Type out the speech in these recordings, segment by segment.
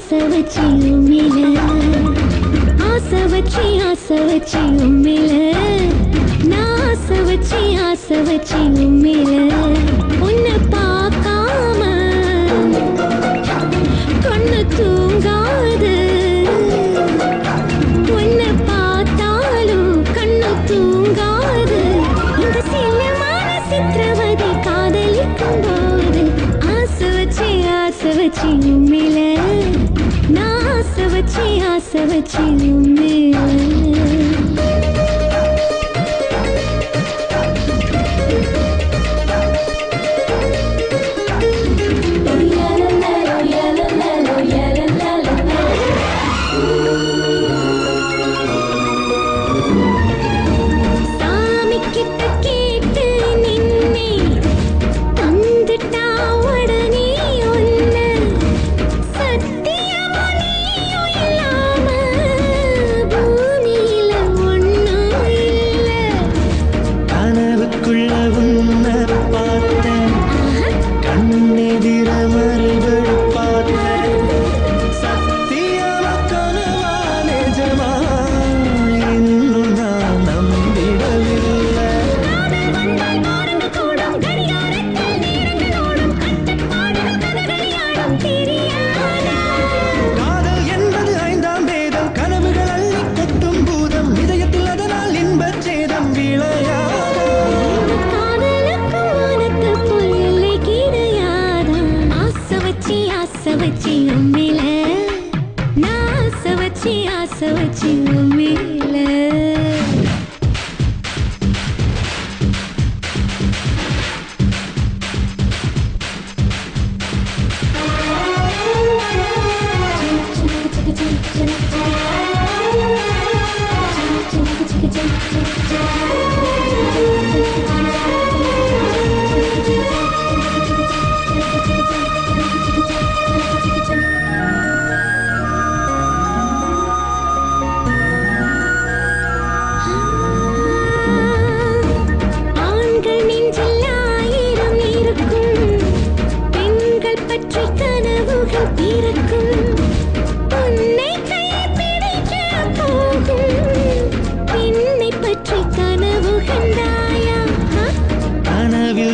ஆசை வச்சு உம்மில ஆசை வச்சு உம்மில நான் ஆசை வச்சு உம்மில உன்னை பார்க்காம கண்ணு தூங்காது உன்னை பார்த்தாலும் கண்ணு தூங்காது இந்த சின்னமான சித்திரவதை காதலிக்கும் போது ஆசை வச்சு உம்மில நான் ஆசை வச்சு உம்மில ஆசை வச்சு உம்மில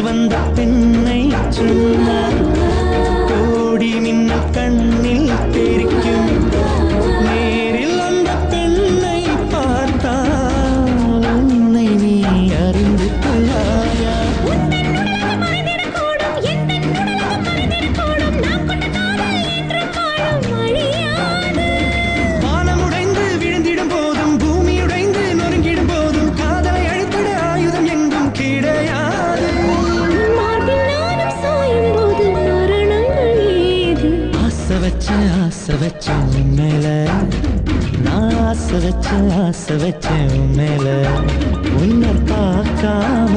வந்த பெண்ணை சொன்னார் கோடி மின்னல் கண்ணில் தெரிக்கும் நேரில் அந்த பெண்ணை பார்த்தால் உன்னை நீ அறிந்து கொள்ளாயா வானம் உடைந்து விழுந்திடும் போதும் பூமி உடைந்து நொறுங்கிடும் போதும் காதலை அழித்திட ஆயுதம் எங்கும் கிடையாது ஆசை வச்ச மேல நான் ஆசை வச்ச மேல உன்னை பார்க்காம